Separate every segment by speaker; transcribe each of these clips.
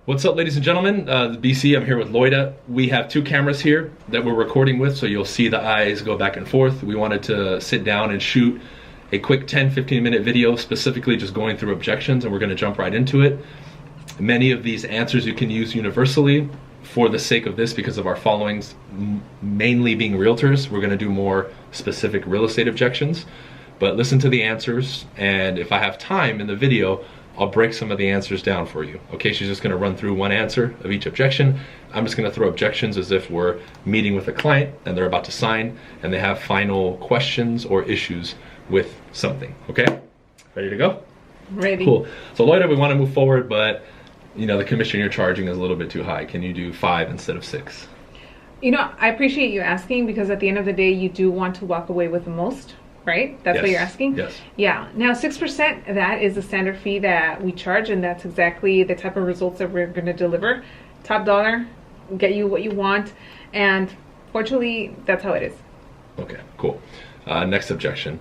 Speaker 1: What's up, ladies and gentlemen? BC, I'm here with Loida. We have two cameras here that we're recording with, so you'll see the eyes go back and forth. We wanted to sit down and shoot a quick 10-15 minute video specifically just going through objections, and we're going to jump right into it. Many of these answers you can use universally. For the sake of this, because of our followings mainly being realtors, we're going to do more specific real estate objections. But listen to the answers, and if I have time in the video, I'll break some of the answers down for you. Okay, she's just gonna run through one answer of each objection. I'm just gonna throw objections as if we're meeting with a client and they're about to sign and they have final questions or issues with something, okay? Ready to go?
Speaker 2: Ready.
Speaker 1: Cool. So Loida, we wanna move forward, but you know, the commission you're charging is a little bit too high. Can you do 5 instead of 6?
Speaker 2: You know, I appreciate you asking because at the end of the day, you do want to walk away with the most, right? That's what you're asking?
Speaker 1: Yes.
Speaker 2: Yeah. Now, 6%, that is the standard fee that we charge, and that's exactly the type of results that we're going to deliver. Top dollar, get you what you want, and fortunately, that's how it is.
Speaker 1: Okay, cool. Next objection.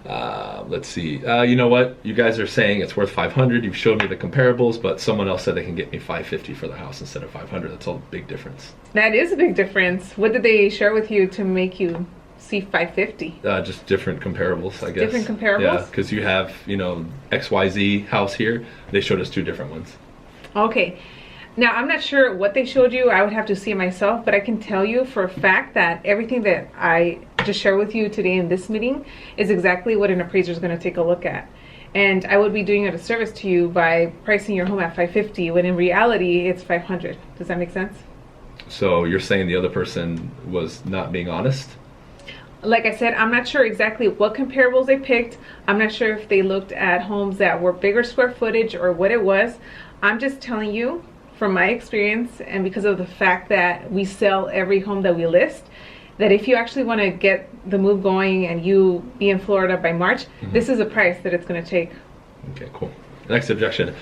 Speaker 1: Let's see. You know what? You guys are saying it's worth 500. You've showed me the comparables, but someone else said they can get me 550 for the house instead of 500. That's a big difference.
Speaker 2: That is a big difference. What did they share with you to make you see 550?
Speaker 1: Just different comparables, I guess.
Speaker 2: Different comparables?
Speaker 1: Yeah, because you have, you know, XYZ house here. They showed us 2 different ones.
Speaker 2: Okay. Now, I'm not sure what they showed you. I would have to see it myself, but I can tell you for a fact that everything that I just shared with you today in this meeting is exactly what an appraiser is going to take a look at. And I would be doing a disservice to you by pricing your home at 550 when in reality it's 500. Does that make sense?
Speaker 1: So you're saying the other person was not being honest?
Speaker 2: Like I said, I'm not sure exactly what comparables they picked. I'm not sure if they looked at homes that were bigger square footage or what it was. I'm just telling you from my experience, and because of the fact that we sell every home that we list, that if you actually want to get the move going and you be in Florida by March, this is a price that it's going to take.
Speaker 1: Okay, cool. Next objection.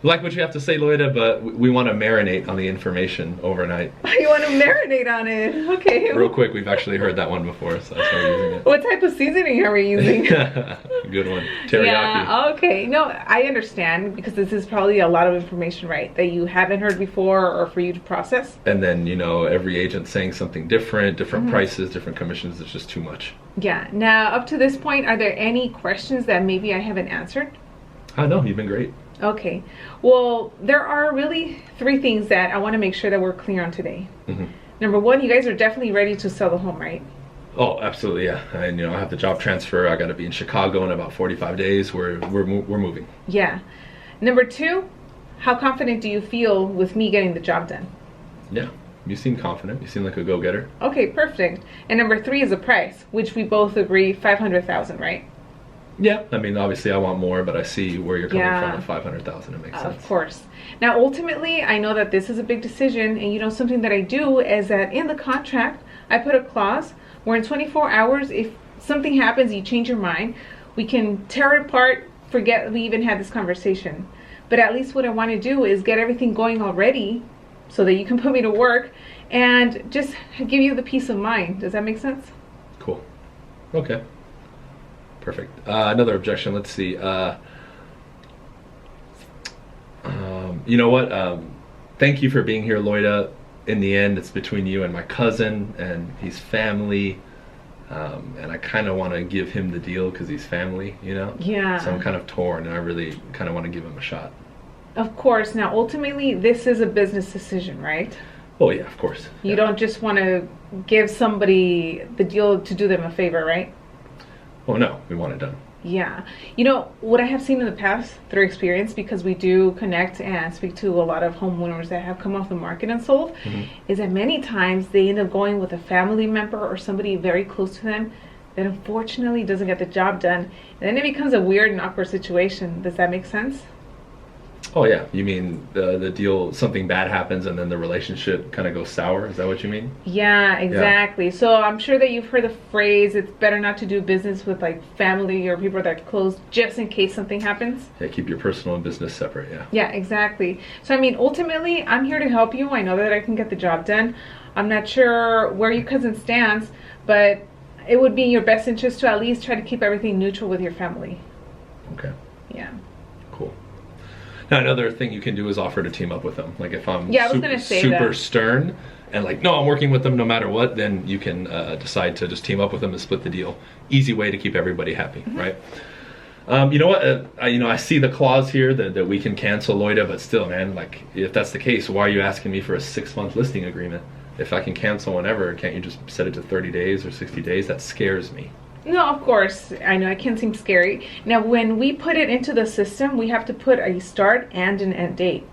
Speaker 1: Like what you have to say, Loida, but we want to marinate on the information overnight.
Speaker 2: You want to marinate on it? Okay.
Speaker 1: Real quick, we've actually heard that one before, so that's why we're using it.
Speaker 2: What type of seasoning are we using?
Speaker 1: Good one. Teriyaki.
Speaker 2: Yeah, okay. No, I understand because this is probably a lot of information, right, that you haven't heard before or for you to process.
Speaker 1: And then, you know, every agent saying something different prices, different commissions. It's just too much.
Speaker 2: Yeah. Now, up to this point, are there any questions that maybe I haven't answered?
Speaker 1: No, you've been great.
Speaker 2: Okay. Well, there are really 3 things that I want to make sure that we're clear on today. Number 1, you guys are definitely ready to sell the home, right?
Speaker 1: Oh, absolutely, yeah. And you know, I have the job transfer. I got to be in Chicago in about 45 days. We're moving.
Speaker 2: Yeah. Number 2, how confident do you feel with me getting the job done?
Speaker 1: Yeah. You seem confident. You seem like a go-getter.
Speaker 2: Okay, perfect. And number 3 is the price, which we both agree $500,000, right?
Speaker 1: Yeah, I mean, obviously I want more, but I see where you're coming from at 500,000. It makes sense.
Speaker 2: Of course. Now, ultimately, I know that this is a big decision, and you know, something that I do is that in the contract, I put a clause where in 24 hours, if something happens, you change your mind, we can tear it apart, forget we even had this conversation. But at least what I want to do is get everything going already so that you can put me to work and just give you the peace of mind. Does that make sense?
Speaker 1: Cool. Okay. Perfect. Another objection. Let's see. You know what? Thank you for being here, Loida. In the end, it's between you and my cousin, and he's family. And I kind of want to give him the deal because he's family, you know?
Speaker 2: Yeah.
Speaker 1: So I'm kind of torn, and I really kind of want to give him a shot.
Speaker 2: Of course. Now, ultimately, this is a business decision, right?
Speaker 1: Oh, yeah, of course.
Speaker 2: You don't just want to give somebody the deal to do them a favor, right?
Speaker 1: Oh, no. We want it done.
Speaker 2: Yeah. You know, what I have seen in the past through experience, because we do connect and speak to a lot of homeowners that have come off the market and sold, is that many times they end up going with a family member or somebody very close to them that unfortunately doesn't get the job done. And then it becomes a weird and awkward situation. Does that make sense?
Speaker 1: Oh, yeah. You mean the deal, something bad happens and then the relationship kind of goes sour? Is that what you mean?
Speaker 2: Yeah, exactly. Yeah. So I'm sure that you've heard the phrase, it's better not to do business with like family or people that are close just in case something happens.
Speaker 1: Yeah, keep your personal and business separate, yeah.
Speaker 2: Yeah, exactly. So, I mean, ultimately, I'm here to help you. I know that I can get the job done. I'm not sure where your cousin stands, but it would be in your best interest to at least try to keep everything neutral with your family.
Speaker 1: Okay.
Speaker 2: Yeah.
Speaker 1: Cool. Now, another thing you can do is offer to team up with them. Like if I'm
Speaker 2: Yeah, I was gonna say
Speaker 1: super
Speaker 2: that.
Speaker 1: stern and like, no, I'm working with them no matter what, then you can decide to just team up with them and split the deal. Easy way to keep everybody happy, right? You know what? I see the clause here that we can cancel Loida, but still, man, like if that's the case, why are you asking me for a 6-month listing agreement? If I can cancel whenever, can't you just set it to 30 days or 60 days? That scares me.
Speaker 2: No, of course. I know it can seem scary. Now, when we put it into the system, we have to put a start and an end date.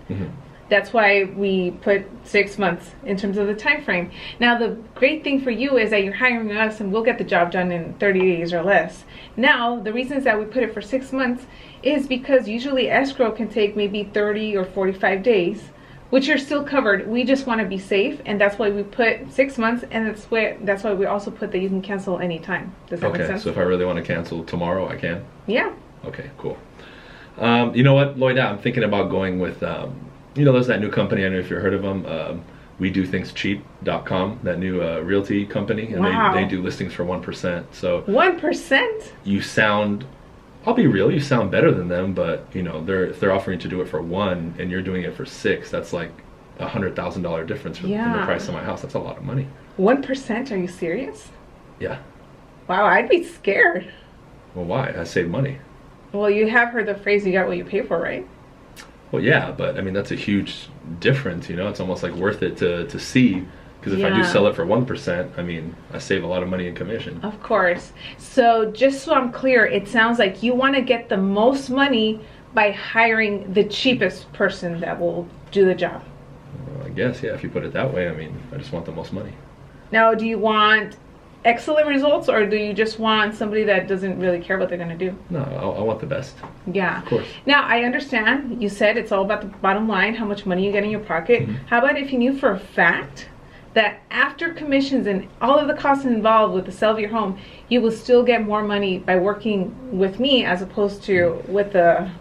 Speaker 2: That's why we put 6 months in terms of the time frame. Now, the great thing for you is that you're hiring us and we'll get the job done in 30 days or less. Now, the reasons that we put it for 6 months is because usually escrow can take maybe 30 or 45 days, which you're still covered. We just want to be safe, and that's why we put 6 months, and that's why we also put that you can cancel anytime. Does that make sense?
Speaker 1: So if I really want to cancel tomorrow, I can?
Speaker 2: Yeah.
Speaker 1: Okay, cool. You know what, Loida, I'm thinking about going with, there's that new company, I don't know if you've heard of them, We Do Things Cheap.com, that new realty company, and
Speaker 2: Wow.
Speaker 1: they do listings for 1%. So
Speaker 2: 1%?
Speaker 1: you sound, I'll be real, you sound better than them, but if they're offering to do it for 1 and you're doing it for 6, that's like $100,000 difference from the
Speaker 2: Yeah.
Speaker 1: price of my house. That's a lot of money.
Speaker 2: 1%? Are you serious?
Speaker 1: Yeah.
Speaker 2: Wow, I'd be scared.
Speaker 1: Well, why? I save money.
Speaker 2: Well, you have heard the phrase, you got what you pay for, right?
Speaker 1: Well, yeah, but I mean, that's a huge difference, It's almost like worth it to see. Because if I do
Speaker 2: Yeah.
Speaker 1: sell it for 1%, I mean, I save a lot of money in commission.
Speaker 2: Of course. So just so I'm clear, it sounds like you want to get the most money by hiring the cheapest person that will do the job.
Speaker 1: Well, I guess, yeah, if you put it that way, I mean, I just want the most money.
Speaker 2: Now, do you want excellent results, or do you just want somebody that doesn't really care what they're going to do?
Speaker 1: No, I want the best.
Speaker 2: Yeah.
Speaker 1: Of course.
Speaker 2: Now, I understand you said it's all about the bottom line, how much money you get in your pocket. How about if you knew for a fact that after commissions and all of the costs involved with the sale of your home, you will still get more money by working with me as opposed to with the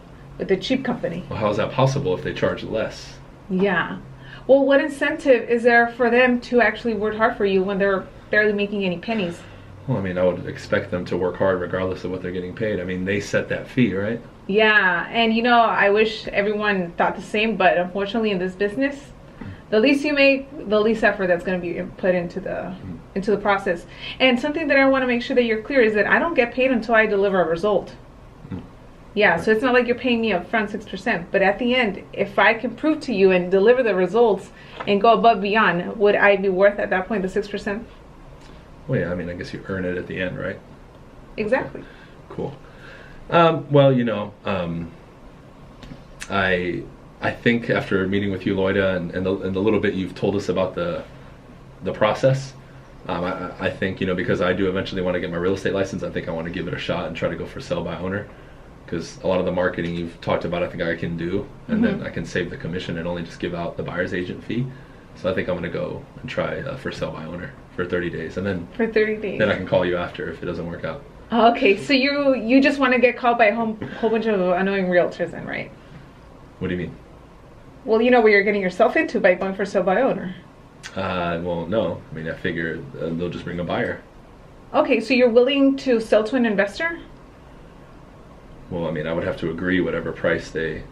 Speaker 2: cheap company?
Speaker 1: Well, how is that possible if they charge less?
Speaker 2: Yeah. Well, what incentive is there for them to actually work hard for you when they're barely making any pennies?
Speaker 1: Well, I mean, I would expect them to work hard regardless of what they're getting paid. I mean, they set that fee, right?
Speaker 2: Yeah, and I wish everyone thought the same, but unfortunately in this business, the least you make, the least effort that's going to be put into the process. And something that I want to make sure that you're clear is that I don't get paid until I deliver a result. Yeah, so it's not like you're paying me up front 6%, but at the end, if I can prove to you and deliver the results and go above beyond, would I be worth at that point the 6%?
Speaker 1: Well, yeah, I mean, I guess you earn it at the end, right?
Speaker 2: Exactly.
Speaker 1: Cool. I think after meeting with you, Loida, and the little bit you've told us about the process, I think, because I do eventually want to get my real estate license, I think I want to give it a shot and try to go for sell by owner. Because a lot of the marketing you've talked about, I think I can do, and then I can save the commission and only just give out the buyer's agent fee. So I think I'm going to go and try for sell by owner for 30 days, and then
Speaker 2: For 30 days.
Speaker 1: then I can call you after if it doesn't work out.
Speaker 2: Okay, so you just want to get called by a whole bunch of annoying realtors then, right?
Speaker 1: What do you mean?
Speaker 2: Well, you know what you're getting yourself into by going for sell by owner.
Speaker 1: Well, no. I mean, I figure they'll just bring a buyer.
Speaker 2: Okay, so you're willing to sell to an investor?
Speaker 1: Well, I mean, I would have to agree whatever price they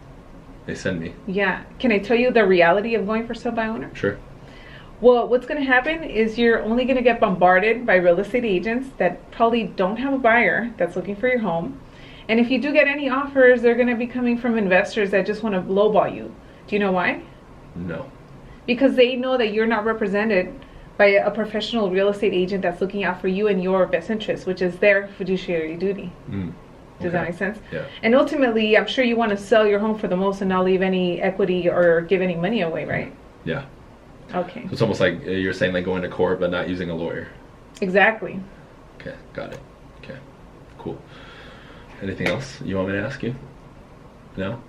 Speaker 1: send me.
Speaker 2: Yeah. Can I tell you the reality of going for sell by owner?
Speaker 1: Sure.
Speaker 2: Well, what's going to happen is you're only going to get bombarded by real estate agents that probably don't have a buyer that's looking for your home. And if you do get any offers, they're going to be coming from investors that just want to lowball you. Do you know why?
Speaker 1: No.
Speaker 2: Because they know that you're not represented by a professional real estate agent that's looking out for you and your best interest, which is their fiduciary duty. Does that make sense?
Speaker 1: Yeah.
Speaker 2: And ultimately, I'm sure you want to sell your home for the most and not leave any equity or give any money away, right?
Speaker 1: Yeah.
Speaker 2: Okay.
Speaker 1: So it's almost like you're saying like going to court but not using a lawyer.
Speaker 2: Exactly.
Speaker 1: Okay, got it. Okay, cool. Anything else you want me to ask you? No?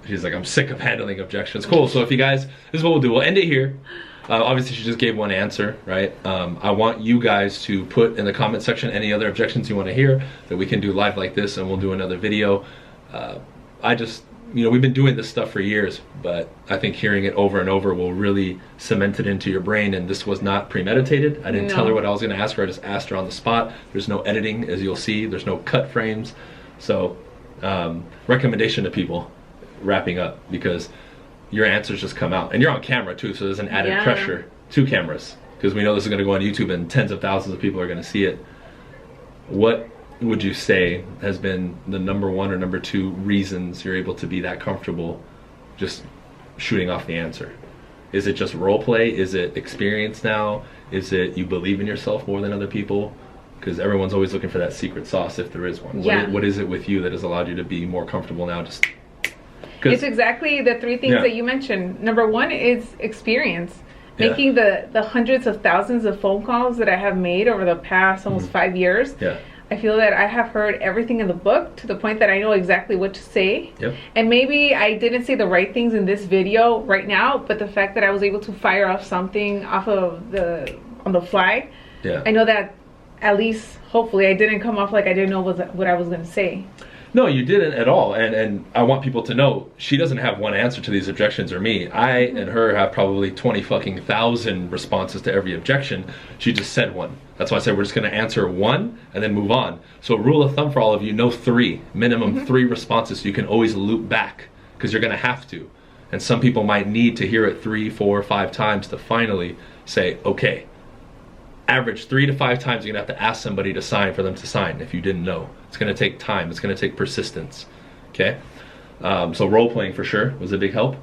Speaker 1: She's like, I'm sick of handling objections. Cool, so if you guys, this is what we'll do. We'll end it here. Obviously, she just gave one answer, right? I want you guys to put in the comment section any other objections you want to hear that we can do live like this, and we'll do another video. We've been doing this stuff for years, but I think hearing it over and over will really cement it into your brain, and this was not premeditated. I didn't tell her what I was going to ask her. I just asked her on the spot. There's no editing, as you'll see. There's no cut frames. So, recommendation to people. wrapping up, because your answers just come out, and you're on camera too, so there's an added pressure. 2 cameras, because we know this is going to go on YouTube and tens of thousands of people are going to see it. What would you say has been the number 1 or number 2 reasons you're able to be that comfortable just shooting off the answer? Is it just role play? Is it experience now? Is it you believe in yourself more than other people? Because everyone's always looking for that secret sauce, if there is one. What is it with you that has allowed you to be more comfortable now?
Speaker 2: It's exactly the 3 things that you mentioned. Number 1 is experience. Making the hundreds of thousands of phone calls that I have made over the past almost 5 years. I feel that I have heard everything in the book to the point that I know exactly what to say. And maybe I didn't say the right things in this video right now, but the fact that I was able to fire off something off of on the fly, I know that at least, hopefully, I didn't come off like I didn't know what I was going to say.
Speaker 1: No, you didn't at all. And I want people to know she doesn't have one answer to these objections, or me. I and her have probably 20,000 responses to every objection. She just said one. That's why I said we're just going to answer 1 and then move on. So rule of thumb for all of you, know 3, minimum 3 responses, so you can always loop back, because you're going to have to. And some people might need to hear it 3, 4, 5 times to finally say, okay. Average 3 to 5 times you're going to have to ask somebody to sign for them to sign if you didn't know. It's going to take time. It's going to take persistence. Okay? So role playing for sure was a big help.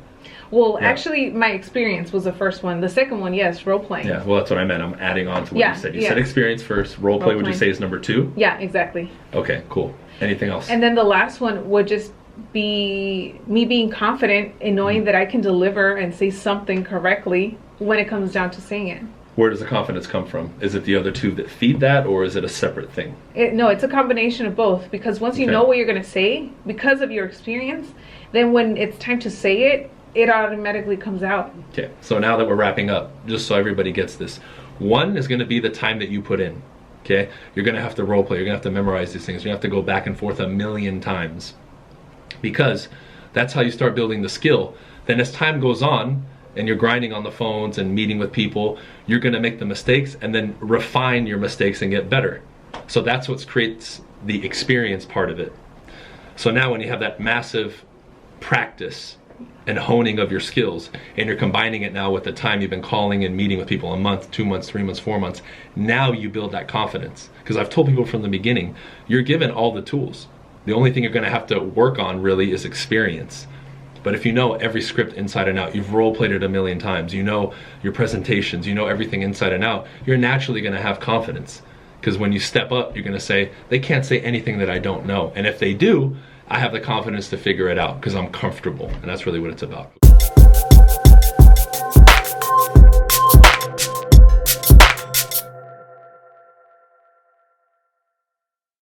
Speaker 2: Well, actually, my experience was the first one. The second one, yes, role playing.
Speaker 1: Yeah, well, that's what I meant. I'm adding on to what you said. You said experience first. Role play, would you say, is number 2?
Speaker 2: Yeah, exactly.
Speaker 1: Okay, cool. Anything else?
Speaker 2: And then the last one would just be me being confident in knowing that I can deliver and say something correctly when it comes down to saying it.
Speaker 1: Where does the confidence come from? Is it the other 2 that feed that, or is it a separate thing?
Speaker 2: No, it's a combination of both, because once you know what you're going to say, because of your experience, then when it's time to say it, it automatically comes out.
Speaker 1: Okay, so now that we're wrapping up, just so everybody gets this, 1 is going to be the time that you put in. Okay, you're going to have to role play, you're going to have to memorize these things, you have to go back and forth 1,000,000 times, because that's how you start building the skill. Then as time goes on, and you're grinding on the phones and meeting with people, you're going to make the mistakes and then refine your mistakes and get better. So that's what creates the experience part of it. So now when you have that massive practice and honing of your skills, and you're combining it now with the time you've been calling and meeting with people, a month, 2 months, 3 months, 4 months, now you build that confidence. Because I've told people from the beginning, you're given all the tools. The only thing you're going to have to work on really is experience. But if you know every script inside and out, you've role played it 1,000,000 times, you know your presentations, you know everything inside and out, you're naturally going to have confidence. Because when you step up, you're going to say, they can't say anything that I don't know. And if they do, I have the confidence to figure it out because I'm comfortable. And that's really what it's about.